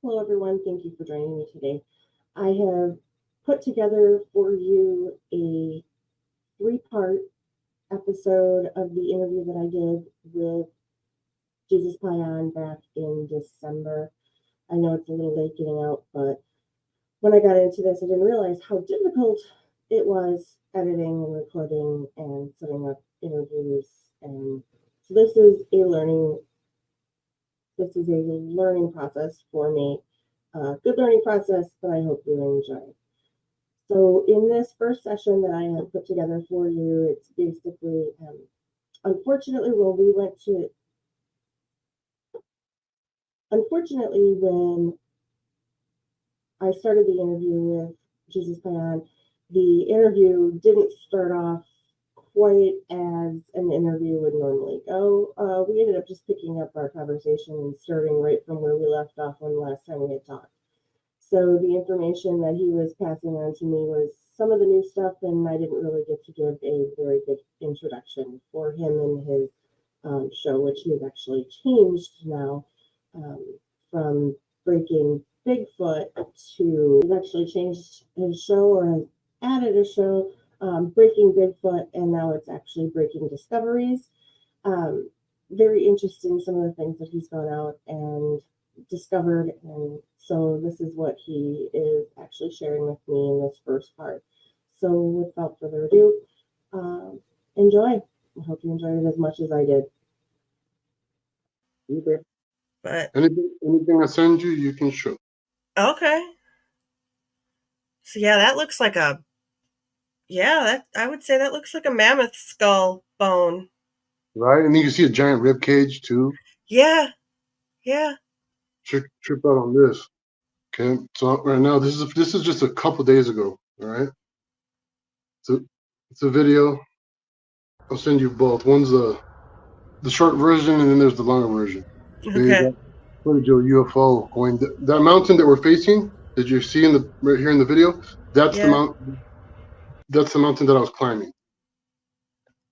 Hello, everyone. Thank you for joining me today. I have put together for you a three-part episode of the interview that I did with Jesus Payan back in December. I know it's a little late getting out, but when I got into this, I didn't realize how difficult it was editing and recording and setting up interviews. And so this is a learning process for me. Good learning process, but I hope you enjoy. So in this first session that I have put together for you, it's basically, unfortunately, when I started the interview with Jesus Payan, the interview didn't start off quite as an interview would normally go. We ended up just picking up our conversation and starting right from where we left off when last time we had talked. So the information that he was passing on to me was some of the new stuff, and I didn't really get to give a very good introduction for him and his show, which he has actually changed now from Breaking Bigfoot to, he's actually changed his show or has added a show, Breaking Bigfoot, and now it's actually Breaking Discoveries. Very interesting, some of the things that he's gone out and discovered, and so this is what he is actually sharing with me in this first part. So without further ado, enjoy. I hope you enjoyed it as much as I did. Okay. But Anything I send you, you can show. okay. So yeah, that looks like I would say that looks like a mammoth skull bone. Right? And you can see a giant rib cage too. Yeah. Trip out on this. Okay. So right now this is just a couple days ago. All right. So it's a video. I'll send you both. One's the short version, and then there's the longer version. Okay. Got footage of a UFO going. That mountain that we're facing, that you see right here in the video, that's the mountain. That's the mountain that I was climbing.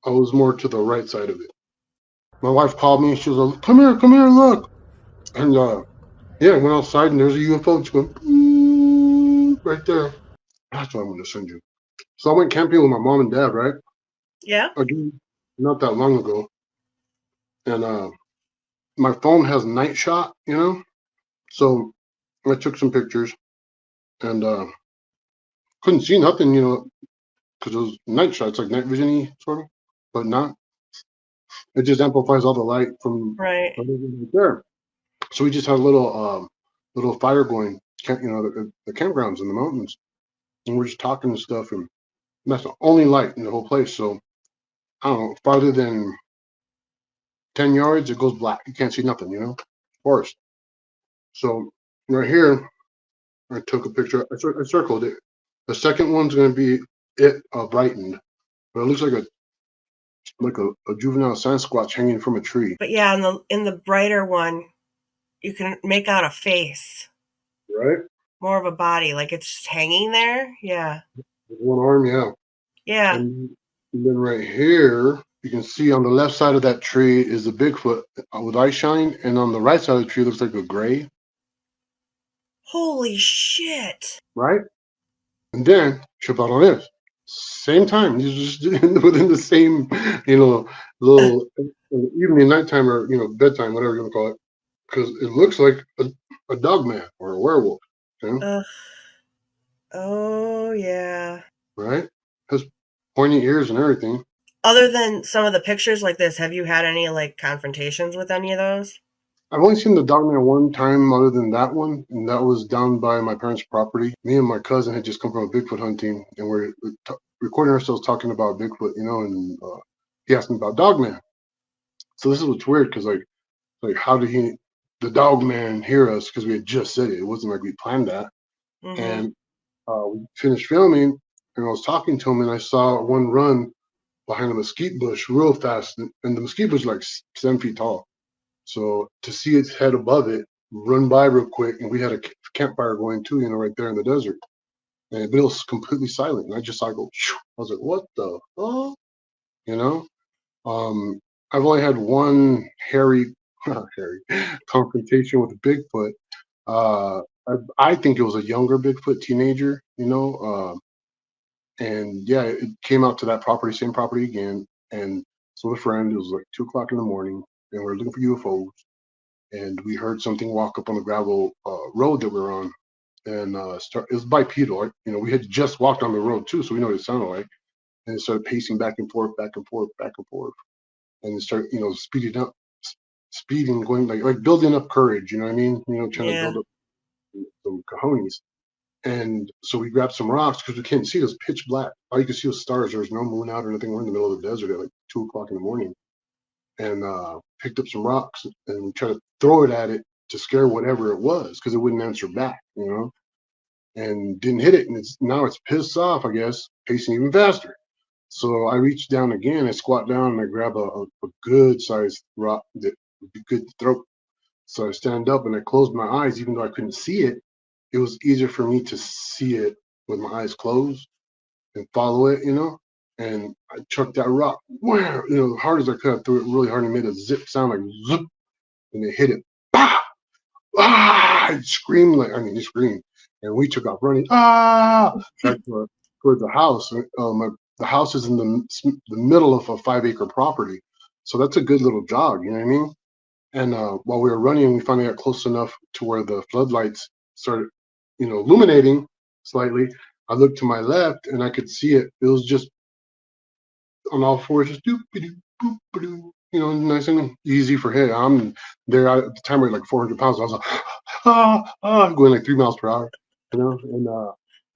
I was more to the right side of it. My wife called me. She was like, come here, look. And yeah, I went outside and there's a UFO. It's going right there. That's what I'm going to send you. So I went camping with my mom and dad, right? Yeah. Again, not that long ago. And my phone has night shot, So I took some pictures and couldn't see nothing, because it was night shot. It's like night vision-y, sort of, but not. It just amplifies all the light from right there. So we just had a little fire going, the campgrounds in the mountains, and we're just talking and stuff, and that's the only light in the whole place. So I don't know, farther than 10 yards, it goes black. You can't see nothing, forest. So right here, I took a picture. I circled it. The second one's going to be brightened, but it looks like a juvenile Sasquatch hanging from a tree. But yeah, in the brighter one, you can make out a face. Right? More of a body, like it's just hanging there. Yeah. With one arm, yeah. Yeah. And then right here, you can see on the left side of that tree is a Bigfoot with eye shine, and on the right side of the tree looks like a gray. Holy shit! Right? And then trip out on this. Same time, you just within the same, little evening, nighttime, or bedtime, whatever you want to call it, because it looks like a dog man or a werewolf. Oh yeah. Right? Has pointy ears and everything. Other than some of the pictures like this, have you had any like confrontations with any of those? I've only seen the dogman one time other than that one, and that was down by my parents' property. Me and my cousin had just come from a Bigfoot hunting, and we're recording ourselves talking about Bigfoot, and he asked me about Dogman. So this is what's weird, because like how did the Dogman hear us? Because we had just said it. It wasn't like we planned that. Mm-hmm. And we finished filming, and I was talking to him, and I saw one run behind a mesquite bush real fast, and the mesquite bush is like 7 feet tall. So to see its head above it run by real quick, and we had a campfire going too, right there in the desert. But it was completely silent. And I just saw it go, shoo. I was like, what the fuck? I've only had one hairy confrontation with a Bigfoot. I think it was a younger Bigfoot teenager, and yeah, it came out to that property, same property again. And so with a friend, it was like 2 o'clock in the morning, and we are looking for UFOs, and we heard something walk up on the gravel road that we were on, and it was bipedal. We had just walked on the road too, so we know what it sounded like. And it started pacing back and forth, back and forth, back and forth, and it started, speeding up, speeding, going like building up courage. You know what I mean? Trying to Yeah. build up some cojones. And so we grabbed some rocks because we couldn't see. It was pitch black. All you could see was stars. There was no moon out or anything. We're in the middle of the desert at like 2 o'clock in the morning, and picked up some rocks and we tried to throw it at it to scare whatever it was because it wouldn't answer back, and didn't hit it. And now it's pissed off, I guess, pacing even faster. So I reached down again. I squat down and I grab a good sized rock that would be good to throw. So I stand up and I closed my eyes, even though I couldn't see it. It was easier for me to see it with my eyes closed and follow it, And I chucked that rock, wham, hard as I could. I threw it really hard and made a zip sound like zip, and it hit it. Bah! Ah! I screamed he screamed, and we took off running. Ah! Back towards the house. The house is in the middle of a 5-acre property, so that's a good little jog. You know what I mean? And while we were running, we finally got close enough to where the floodlights started, illuminating slightly. I looked to my left and I could see it. It was just on all fours, just nice and easy for him. I'm there at the time. We were like 400 pounds. I was like, going like 3 miles per hour, And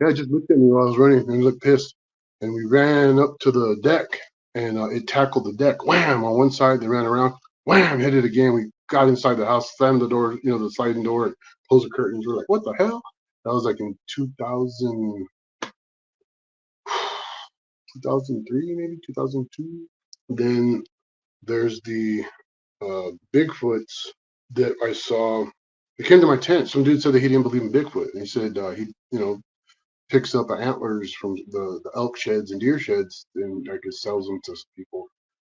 yeah, it just looked at me while I was running and looked pissed. And we ran up to the deck, and it tackled the deck. Wham! On one side, they ran around. Wham! Hit it again. We got inside the house, slammed the door, the sliding door, and closed the curtains. We're like, what the hell? That was like in 2003, maybe 2002. Then there's the Bigfoots that I saw. They came to my tent. Some dude said that he didn't believe in Bigfoot. And he said he, picks up antlers from the elk sheds and deer sheds and I guess sells them to people.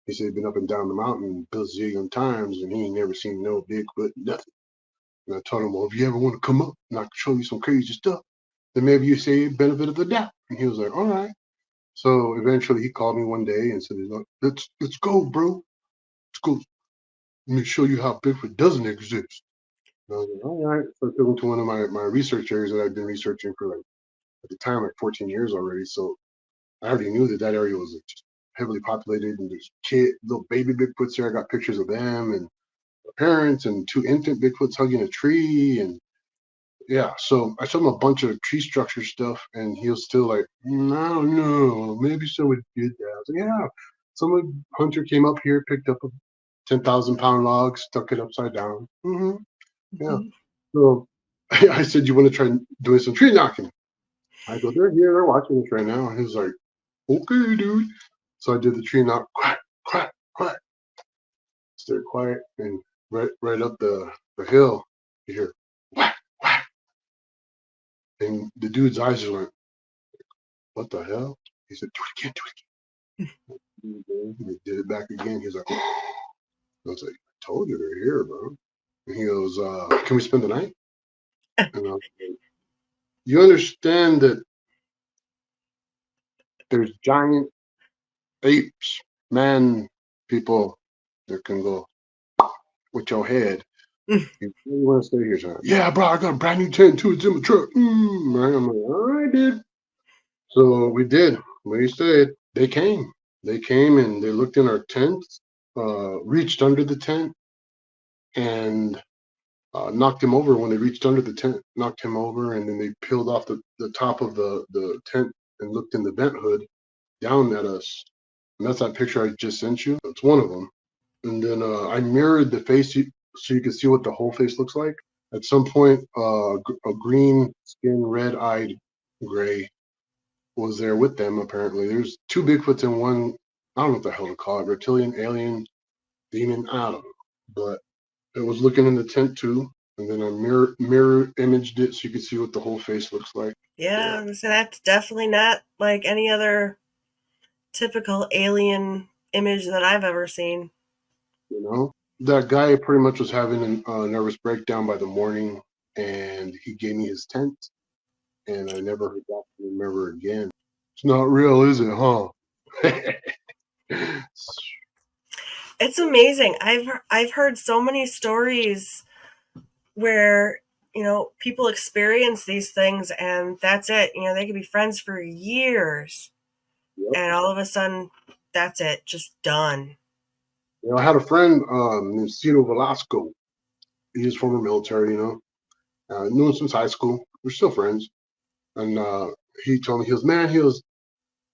He said he'd been up and down the mountain bazillion times and he ain't never seen no Bigfoot, nothing. And I told him, well, if you ever want to come up and I can show you some crazy stuff, then maybe you say benefit of the doubt. And he was like, all right. So eventually he called me one day and said, let's go, bro. Let's go. Let me show you how Bigfoot doesn't exist. And I was like, all right. So I took him to one of my research areas that I've been researching for like at the time like 14 years already. So I already knew that area was just heavily populated and there's little baby Bigfoots there. I got pictures of them and their parents and 2 infant Bigfoots hugging a tree. And yeah, so I showed him a bunch of tree structure stuff and he was still like, I don't know, maybe someone did that. I was like, yeah, some hunter came up here, picked up a 10,000-pound log, stuck it upside down. Yeah. So I said, you want to try doing some tree knocking? I go, they're here, they're watching this right now. And he was like, okay, dude. So I did the tree knock, quack, quack, quack. Stayed quiet, and right up the hill, you hear whack, whack. And the dude's eyes are like, what the hell? He said, do it again, do it again. And he did it back again. He's like, I was like, I told you they're here, bro. And he goes, can we spend the night? And I was like, you understand that there's giant apes, man, people that can go with your head. You really want to stay here tonight? Yeah, bro, I got a brand new tent too. It's in the truck. Right? I'm like, all right, dude. So we did. We stayed. They came. They came and they looked in our tent, reached under the tent, and knocked him over. When they reached under the tent, knocked him over, and then they peeled off the top of the tent and looked in the vent hood down at us. And that's that picture I just sent you. That's one of them. And then I mirrored the face so you can see what the whole face looks like. At some point, a green skin, red-eyed gray was there with them, apparently. There's 2 Bigfoots and one, I don't know what the hell to call it, reptilian, alien, demon, I don't know. But it was looking in the tent too. And then I mirror imaged it so you could see what the whole face looks like. Yeah, so that's definitely not like any other typical alien image that I've ever seen. That guy pretty much was having a nervous breakdown by the morning. and he gave me his tent, and I never heard back from him ever again. It's not real, is it, huh? It's amazing. I've heard so many stories where, people experience these things and that's it. They could be friends for years Yep. and all of a sudden that's it, just done. I had a friend named Cito Velasco. He's former military, knew him since high school. We're still friends. And he told me,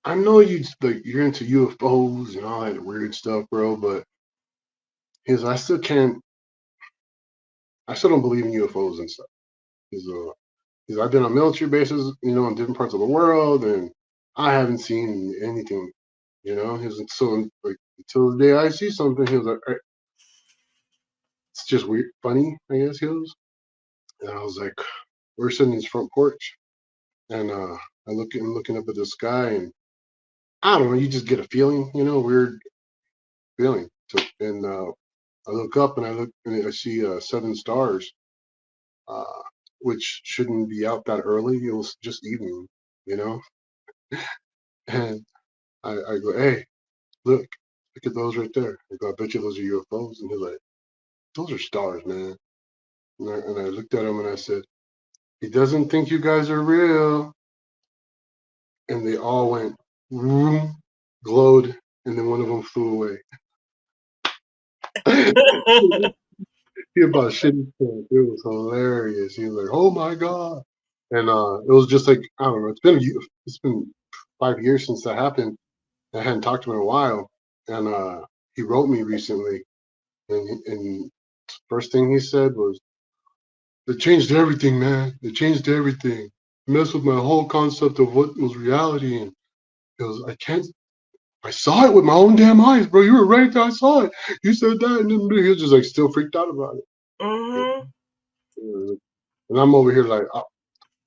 I know you're into UFOs and all that weird stuff, bro, but I still don't believe in UFOs and stuff. I've been on military bases, in different parts of the world, and I haven't seen anything, so like until the day I see something, he was like, it's just weird, funny, I guess he was. And I was like, we're sitting in his front porch, and I'm looking up at the sky, and I don't know, you just get a feeling, weird feeling. And I look up and I see 7 stars, uh, which shouldn't be out that early. It was just evening, you know. And I go, hey, look at those right there. I go, I bet you those are UFOs. And he's like, those are stars, man. And I looked at him and I said, he doesn't think you guys are real. And they all went, vroom, glowed, and then one of them flew away. He about shit his pants. It was hilarious. He was like, "Oh my god!" And it was just like, I don't know. It's been 5 years since that happened. I hadn't talked to him in a while, and he wrote me recently, and first thing he said was, "It changed everything, man. It changed everything. It messed with my whole concept of what was reality." And it was, I can't. I saw it with my own damn eyes, bro. You were right there. I saw it. You said that, and then he was just like still freaked out about it. Mm-hmm. And I'm over here like, I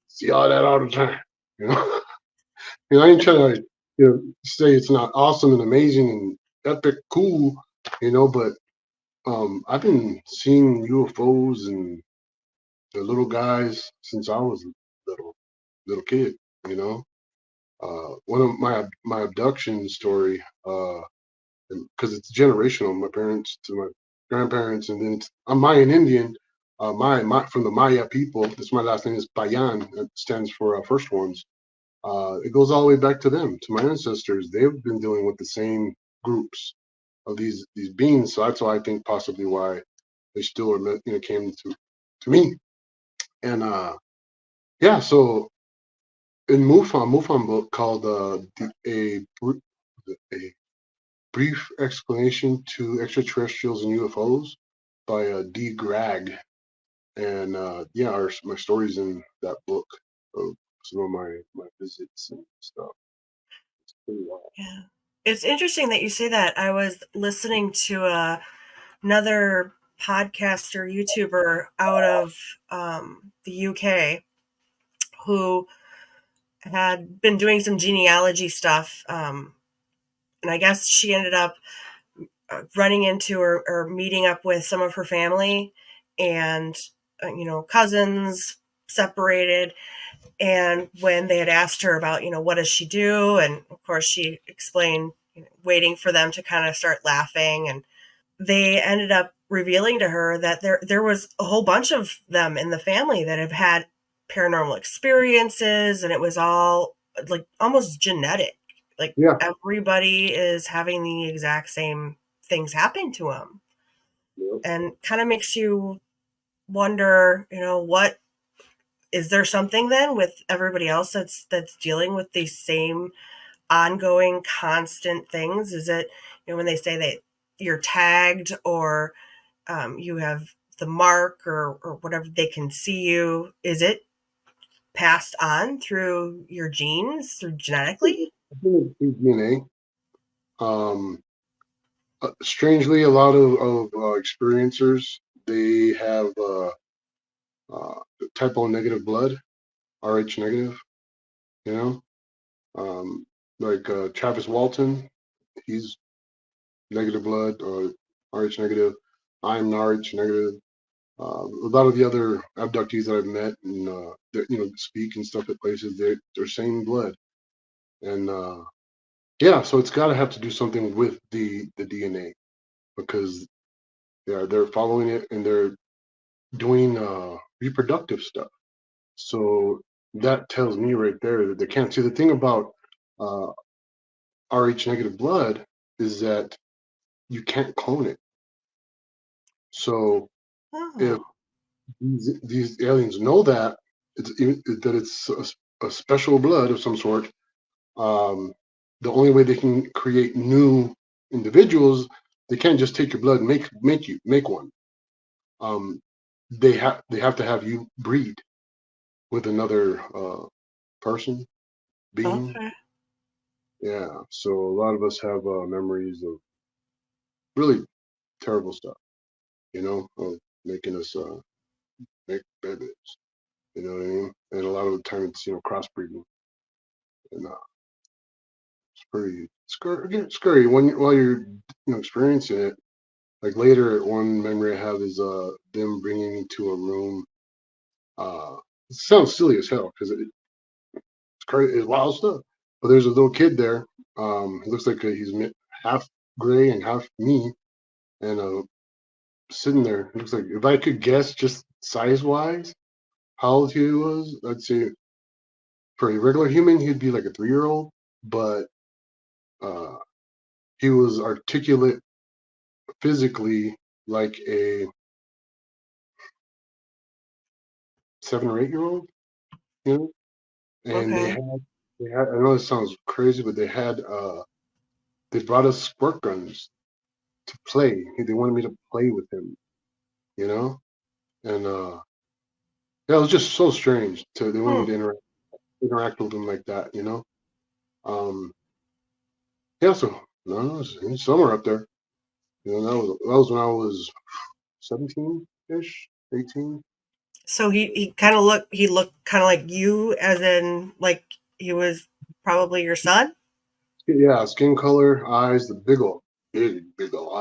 see all that all the time, you know. I ain't trying to like, say it's not awesome and amazing and epic, cool, but I've been seeing UFOs and the little guys since I was a little kid, you know. One of my abduction story, because it's generational. My parents to my grandparents, and then I'm Mayan Indian. My from the Maya people. This my last name is Payan. It stands for First Ones. It goes all the way back to them, to my ancestors. They've been dealing with the same groups of these beings. So that's why I think possibly why they still are, came to me. And yeah, so in Mufon book called a brief explanation to extraterrestrials and UFOs by D. Gragg, and yeah, my stories in that book of some of my visits and stuff. It's pretty wild. Yeah. It's interesting that you say that. I was listening to another podcaster, YouTuber out of the UK who had been doing some genealogy stuff. And I guess she ended up running into or meeting up with some of her family and, cousins separated. And when they had asked her about, what does she do? And of course, she explained, waiting for them to kind of start laughing. And they ended up revealing to her that there was a whole bunch of them in the family that have had paranormal experiences, and it was all like almost genetic. Like Yeah. everybody is having the exact same things happen to them, Yep. and kind of makes you wonder, what is there something then with everybody else that's dealing with these same ongoing constant things? Is it, when they say that you're tagged or you have the mark or whatever, they can see you, is it passed on through your genes, through genetically? I think it's DNA. Strangely, a lot of experiencers, they have type O negative blood, Rh negative. You know, like Travis Walton, he's negative blood or Rh negative. I'm Rh negative. A lot of the other abductees that I've met and speak and stuff at places, they're same blood, and yeah, so it's got to have to do something with the DNA because they're following it and they're doing reproductive stuff. So that tells me right there that they can't see. The thing about uh, Rh negative blood is that you can't clone it. So if Oh, these aliens know that it's a special blood of some sort, um, the only way they can create new individuals, they can't just take your blood and make one. Um, they have to have you breed with another person being. okay. Yeah, so a lot of us have memories of really terrible stuff, of making us make babies. You know what I mean? And a lot of the time it's crossbreeding, and it's pretty scary. Again, scary while you're experiencing it. Like later, one memory I have is them bringing me to a room. It sounds silly as hell because it's crazy, it's wild stuff. But there's a little kid there. He looks like he's half gray and half me, and sitting there. It looks like if I could guess just size wise how old he was, I'd say for a regular human he'd be like a 3-year old, but uh, he was articulate physically like a 7 or 8-year old, you know. And Okay. they had. I know this sounds crazy, but they brought us squirt guns to play. They wanted me to play with him, you know. And yeah, it was just so strange. They wanted Hmm. me to interact with him like that, you know. Um, yeah, so no, it's somewhere up there. That was when I was 17-ish, 18. So he looked kind of like you, as in like he was probably your son. Yeah, skin color, eyes, the big old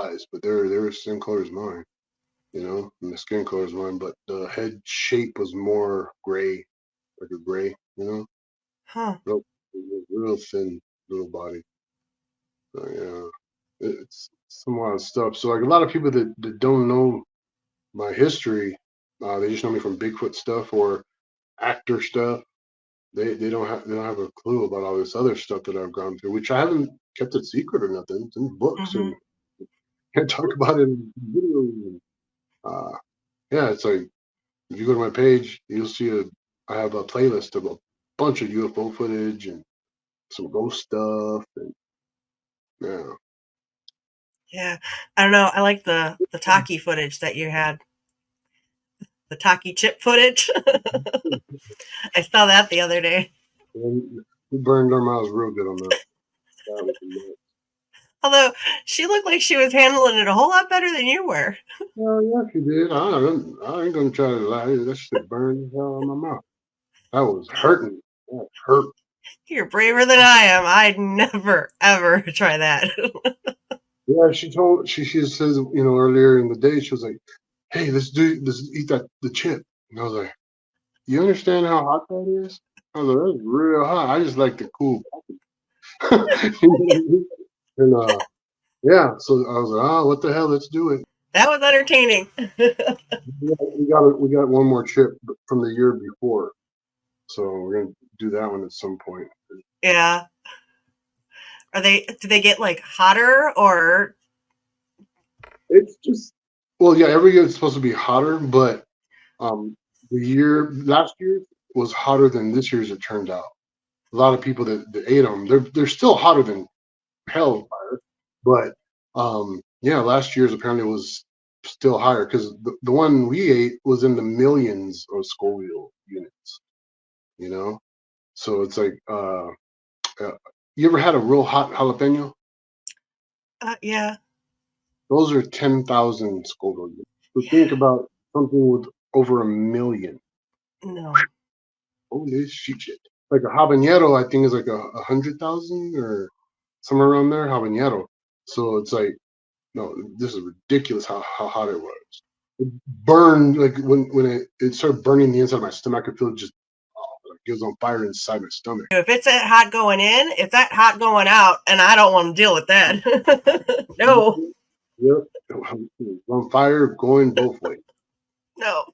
eyes, but they're the same color as mine, and the skin color is mine, but the head shape was more gray, like a gray, Huh. real, real thin little body. So, yeah, it's some wild stuff. So like a lot of people that don't know my history, they just know me from Bigfoot stuff or actor stuff. They don't have a clue about all this other stuff that I've gone through, which I haven't kept it secret or nothing. It's in books Hmm. and can't talk about it in videos. And, yeah, it's like if you go to my page, you'll see I have a playlist of a bunch of UFO footage and some ghost stuff, and yeah, Yeah. I don't know. I like the Taki footage that you had. The Taki chip footage. I saw that the other day. and we burned our mouths real good on that. That was nuts. Although she looked like she was handling it a whole lot better than you were. Well, yeah, she did. I ain't gonna try to lie. That shit burned the hell out of my mouth. That was hurting. That hurt. You're braver than I am. I'd never ever try that. Yeah, she says, earlier in the day, she was like, "Hey, let's eat the chip." And I was like, "You understand how hot that is?" I was like, "That's real hot. I just like the cool." You know what I mean? And yeah, so I was like, "Ah, what the hell? Let's do it." That was entertaining. We got one more chip from the year before, so we're gonna do that one at some point. Yeah. Do they get like hotter or It's just, well, yeah, every year it's supposed to be hotter, but um, last year was hotter than this year's. It turned out a lot of people that ate them, they're still hotter than hellfire, but yeah, last year's apparently was still higher because the one we ate was in the millions of Scoville units, you know. So it's like, uh, you ever had a real hot jalapeno? yeah. Those are 10,000 Scoville units. So think about something with over a million. No. Holy shit! Like a habanero, I think is like a 100,000 or somewhere around there. Habanero. So it's like, no, this is ridiculous how hot it was. it burned, like when it started burning the inside of my stomach. I could feel it just like it was on fire inside my stomach. If it's that hot going in, it's that hot going out, and I don't want to deal with that. No, Yep, it was on fire going both ways. no.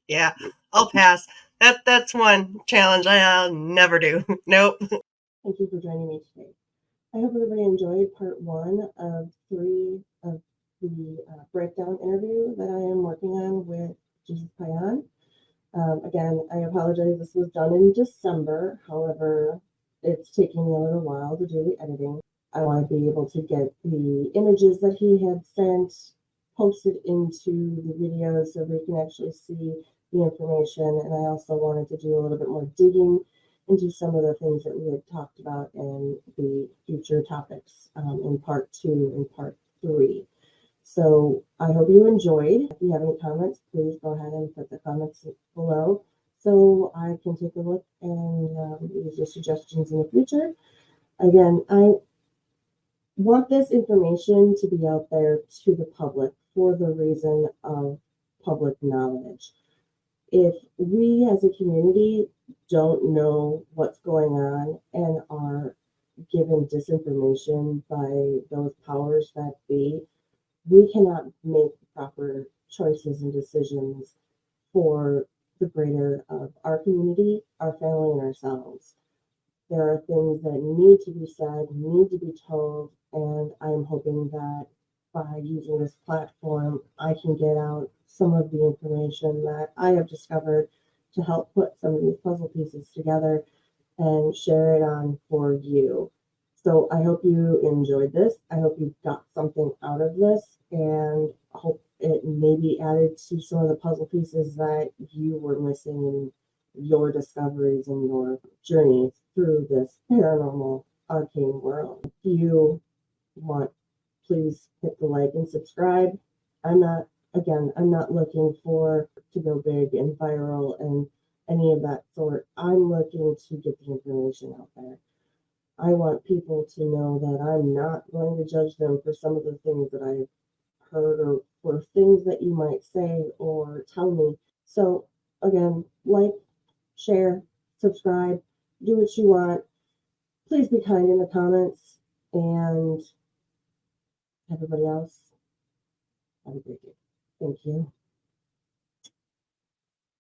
Yeah, I'll pass. That's one challenge I'll never do. Nope. Thank you for joining me today. I hope everybody enjoyed part 1 of 3 of the breakdown interview that I am working on with Jesus Payan. Again, I apologize. This was done in December. However, it's taking me a little while to do the editing. I want to be able to get the images that he had sent posted into the video so we can actually see the information. And I also wanted to do a little bit more digging into some of the things that we had talked about in the future topics in part 2 and part 3. So I hope you enjoyed. If you have any comments, please go ahead and put the comments below so I can take a look and use your suggestions in the future. Again, I want this information to be out there to the public for the reason of public knowledge. If we as a community don't know what's going on and are given disinformation by those powers that be, we cannot make proper choices and decisions for the greater of our community, our family, and ourselves. There are things that need to be said, need to be told, and I'm hoping that by using this platform, I can get out some of the information that I have discovered to help put some of these puzzle pieces together and share it on for you. So I hope you enjoyed this. I hope you got something out of this, and hope it maybe added to some of the puzzle pieces that you were missing in your discoveries and your journey through this paranormal arcane world. If you want, please hit the like and subscribe. I'm not looking for to go big and viral and any of that sort. I'm looking to get the information out there. I want people to know that I'm not going to judge them for some of the things that I've heard or for things that you might say or tell me. So again, like, share, subscribe, do what you want. Please be kind in the comments, and everybody else, have a great day. Thank you.